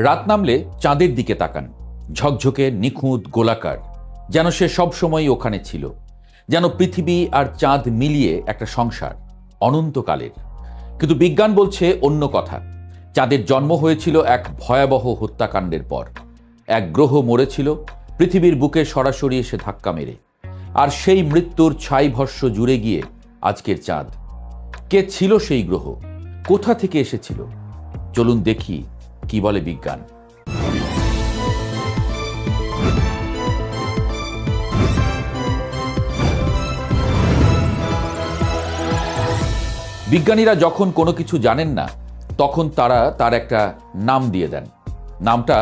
রাত নামলে চাঁদের দিকে তাকান, ঝকঝকে নিখুঁত গোলাকার, যেন সে সবসময়ই ওখানে ছিল, যেন পৃথিবী আর চাঁদ মিলিয়ে একটা সংসার অনন্তকালের। কিন্তু বিজ্ঞান বলছে অন্য কথা। চাঁদের জন্ম হয়েছিল এক ভয়াবহ হত্যাকাণ্ডের পর। এক গ্রহ মরেছিল পৃথিবীর বুকে সরাসরি এসে ধাক্কা মেরে, আর সেই মৃত্যুর ছাইভস্য জুড়ে গিয়ে আজকের চাঁদ। কে ছিল সেই গ্রহ? কোথা থেকে এসেছিল? চলুন দেখি কি বলে বিজ্ঞান। বিজ্ঞানীরা যখন কোনো কিছু জানেন না, তখন তারা তার একটা নাম দিয়ে দেন। নামটা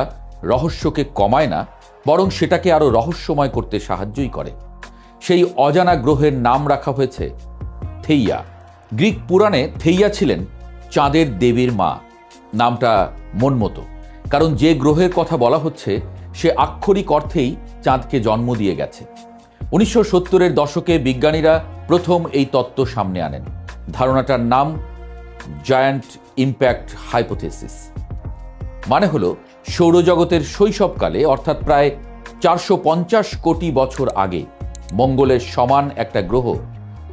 রহস্যকে কমায় না, বরং সেটাকে আরো রহস্যময় করতে সাহায্যই করে। সেই অজানা গ্রহের নাম রাখা হয়েছে থেইয়া। গ্রিক পুরাণে থেইয়া ছিলেন চাঁদের দেবীর মা। নামটা মনমতো, কারণ যে গ্রহের কথা বলা হচ্ছে সে আক্ষরিক অর্থেই চাঁদকে জন্ম দিয়ে গেছে। 1970-এর দশকে বিজ্ঞানীরা প্রথম এই তত্ত্ব সামনে আনেন। ধারণাটার নাম জায়ান্ট ইম্প্যাক্ট হাইপোথেসিস। মানে হলো সৌরজগতের শৈশবকালে, অর্থাৎ প্রায় 450 কোটি বছর আগে, মঙ্গলের সমান একটা গ্রহ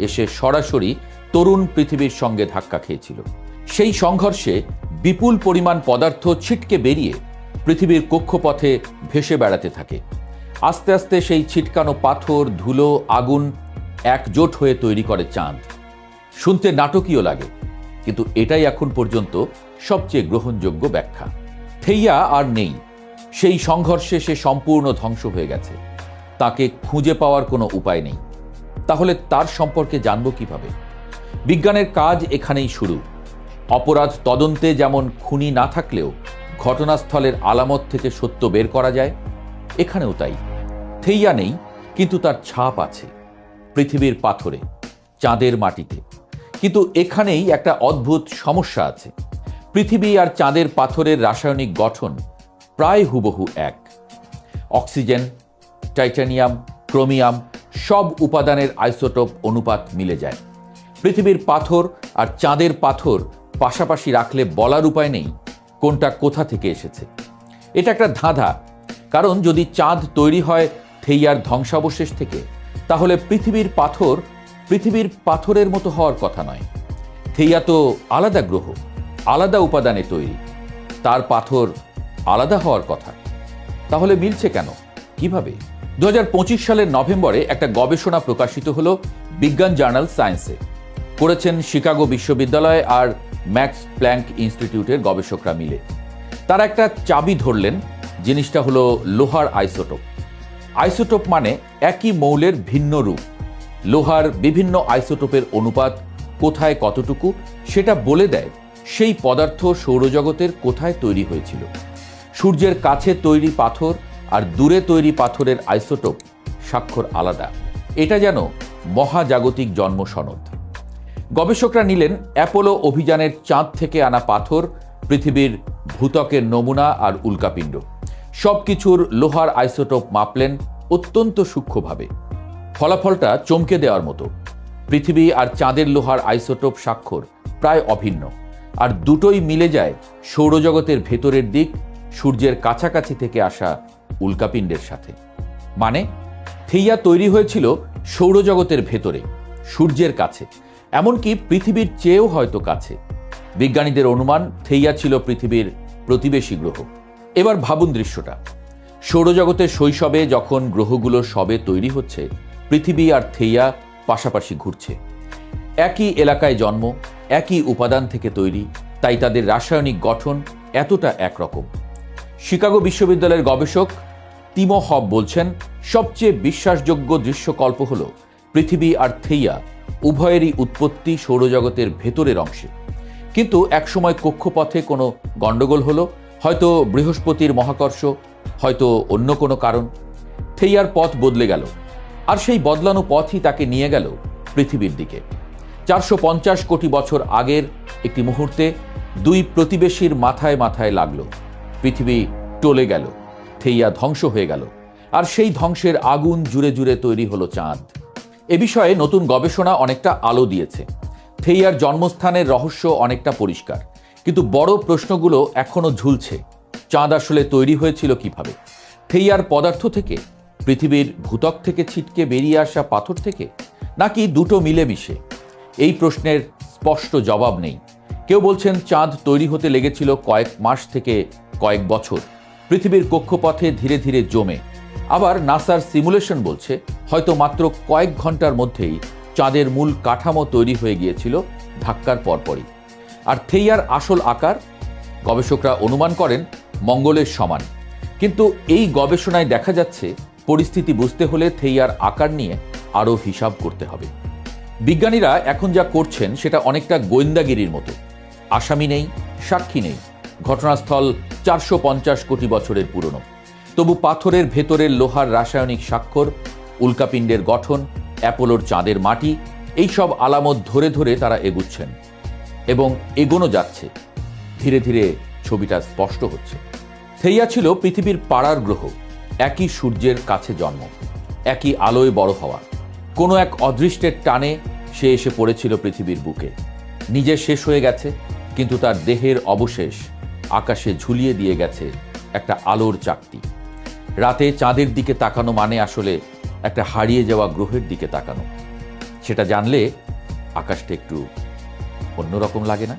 এসে সরাসরি তরুণ পৃথিবীর সঙ্গে ধাক্কা খেয়েছিল। সেই সংঘর্ষে বিপুল পরিমাণ পদার্থ ছিটকে বেরিয়ে পৃথিবীর কক্ষপথে ভেসে বেড়াতে থাকে। আস্তে আস্তে সেই ছিটকানো পাথর, ধুলো, আগুন একজোট হয়ে তৈরি করে চাঁদ। শুনতে নাটকীয় লাগে, কিন্তু এটাই এখন পর্যন্ত সবচেয়ে গ্রহণযোগ্য ব্যাখ্যা। থেইয়া আর নেই। সেই সংঘর্ষে সে সম্পূর্ণ ধ্বংস হয়ে গেছে। তাকে খুঁজে পাওয়ার কোনো উপায় নেই। তাহলে তার সম্পর্কে জানব কিভাবে? বিজ্ঞানের কাজ এখানেই শুরু। অপরাধ তদন্তে যেমন খুনি না থাকলেও ঘটনাস্থলের আলামত থেকে সত্য বের করা যায়, এখানেও তাই। থেইয়া নেই, কিন্তু তার ছাপ আছে পৃথিবীর পাথরে, চাঁদের মাটিতে। কিন্তু এখানেই একটা অদ্ভুত সমস্যা আছে। পৃথিবী আর চাঁদের পাথরের রাসায়নিক গঠন প্রায় হুবহু এক। অক্সিজেন, টাইটানিয়াম, ক্রোমিয়াম সব উপাদানের আইসোটোপ অনুপাত মিলে যায়। পৃথিবীর পাথর আর চাঁদের পাথর পাশাপাশি রাখলে বলার উপায় নেই কোনটা কোথা থেকে এসেছে। এটা একটা ধাঁধা, কারণ যদি চাঁদ তৈরি হয় থেইয়ার ধ্বংসাবশেষ থেকে, তাহলে পৃথিবীর পাথরের মতো হওয়ার কথা নয়। থেইয়া তো আলাদা গ্রহ, আলাদা উপাদানে তৈরি, তার পাথর আলাদা হওয়ার কথা। তাহলে মিলছে কেন? কিভাবে? 2025 সালের নভেম্বরে একটা গবেষণা প্রকাশিত হলো বিজ্ঞান জার্নাল সায়েন্সে। করেছেন শিকাগো বিশ্ববিদ্যালয় আর ম্যাক্স প্ল্যাঙ্ক ইনস্টিটিউটের গবেষকরা মিলে। তারা একটা চাবি ধরলেন। জিনিসটা হলো লোহার আইসোটোপ। আইসোটোপ মানে একই মৌলের ভিন্ন রূপ। লোহার বিভিন্ন আইসোটোপের অনুপাত কোথায় কতটুকু সেটা বলে দেয় সেই পদার্থ সৌরজগতের কোথায় তৈরি হয়েছিল। সূর্যের কাছে তৈরি পাথর আর দূরে তৈরি পাথরের আইসোটোপ স্বাক্ষর আলাদা। এটা যেন মহাজাগতিক জন্ম সনদ। গবেষকরা নিলেন অ্যাপোলো অভিযানের চাঁদ থেকে আনা পাথর, পৃথিবীর ভূত্বকের নমুনা আর উল্কাপিণ্ড। সবকিছুর লোহার আইসোটোপ মাপলেন অত্যন্ত সূক্ষ্মভাবে। ফলাফলটা চমকে দেওয়ার মতো। পৃথিবী আর চাঁদের লোহার আইসোটোপ স্বাক্ষর প্রায় অভিন্ন, আর দুটোই মিলে যায় সৌরজগতের ভেতরের দিক, সূর্যের কাছাকাছি থেকে আসা উল্কাপিণ্ডের সাথে। মানে থেইয়া তৈরি হয়েছিল সৌরজগতের ভেতরে, সূর্যের কাছে, এমনকি পৃথিবীর চেয়েও হয়তো কাছে। বিজ্ঞানীদের অনুমান থেইয়া ছিল পৃথিবীর প্রতিবেশী গ্রহ। এবার ভাবুন দৃশ্যটা। সৌরজগতের শৈশবে যখন গ্রহগুলো সবে তৈরি হচ্ছে, পৃথিবী আর থেইয়া পাশাপাশি ঘুরছে। একই এলাকায় জন্ম, একই উপাদান থেকে তৈরি, তাই তাদের রাসায়নিক গঠন এতটা একরকম। শিকাগো বিশ্ববিদ্যালয়ের গবেষক তিমো হব বলছেন, সবচেয়ে বিশ্বাসযোগ্য দৃশ্যকল্প হল পৃথিবী আর থেইয়া উভয়েরই উৎপত্তি সৌরজগতের ভেতরের অংশে। কিন্তু একসময় কক্ষপথে কোনো গণ্ডগোল হলো, হয়তো বৃহস্পতির মহাকর্ষ, হয়তো অন্য কোনো কারণ। থেইয়ার পথ বদলে গেল, আর সেই বদলানো পথই তাকে নিয়ে গেল পৃথিবীর দিকে। 450 কোটি বছর আগের একটি মুহূর্তে দুই প্রতিবেশীর মাথায় মাথায় লাগলো। পৃথিবী টলে গেল, থেইয়া ধ্বংস হয়ে গেল, আর সেই ধ্বংসের আগুন জুড়ে জুড়ে তৈরি হলো চাঁদ। এ বিষয়ে নতুন গবেষণা অনেকটা আলো দিয়েছে। থেইয়ার জন্মস্থানের রহস্য অনেকটা পরিষ্কার, কিন্তু বড় প্রশ্নগুলো এখনো ঝুলছে। চাঁদ আসলে তৈরি হয়েছিল কিভাবে? থেইয়ার পদার্থ থেকে, পৃথিবীর ভূত্বক থেকে ছিটকে বেরিয়ে আসা পাথর থেকে, নাকি দুটো মিলেমিশে? এই প্রশ্নের স্পষ্ট জবাব নেই। কেউ বলছেন চাঁদ তৈরি হতে লেগেছিল কয়েক মাস থেকে কয়েক বছর, পৃথিবীর কক্ষপথে ধীরে ধীরে জমে। আবার নাসার সিমুলেশন বলছে হয়তো মাত্র কয়েক ঘন্টার মধ্যেই চাঁদের মূল কাঠামো তৈরি হয়ে গিয়েছিল ধাক্কার পরপরই। আর থেইয়ার আসল আকার গবেষকরা অনুমান করেন মঙ্গলের সমান। কিন্তু এই গবেষণায় দেখা যাচ্ছে পরিস্থিতি বুঝতে হলে থেইয়ার আকার নিয়ে আরও হিসাব করতে হবে। বিজ্ঞানীরা এখন যা করছেন সেটা অনেকটা গোয়েন্দাগিরির মতো। আসামি নেই, সাক্ষী নেই, ঘটনাস্থল 450 কোটি বছরের পুরনো। তবু পাথরের ভেতরের লোহার রাসায়নিক স্বাক্ষর, উল্কাপিণ্ডের গঠন, অ্যাপোলোর চাঁদের মাটি, এই সব আলামত ধরে ধরে তারা এগুচ্ছেন এবং এগোনো যাচ্ছে। ধীরে ধীরে ছবিটা স্পষ্ট হচ্ছে। থেইয়া ছিল পৃথিবীর পাড়ার গ্রহ, একই সূর্যের কাছে জন্ম, একই আলোয় বড় হওয়া। কোনো এক অদৃষ্টের টানে সে এসে পড়েছিল পৃথিবীর বুকে। নিজে শেষ হয়ে গেছে, কিন্তু তার দেহের অবশেষ আকাশে ঝুলিয়ে দিয়ে গেছে একটা আলোর চাকতি। রাতে চাঁদের দিকে তাকানো মানে আসলে একটা হারিয়ে যাওয়া গ্রহের দিকে তাকানো। সেটা জানলে আকাশটা একটু অন্যরকম লাগে না?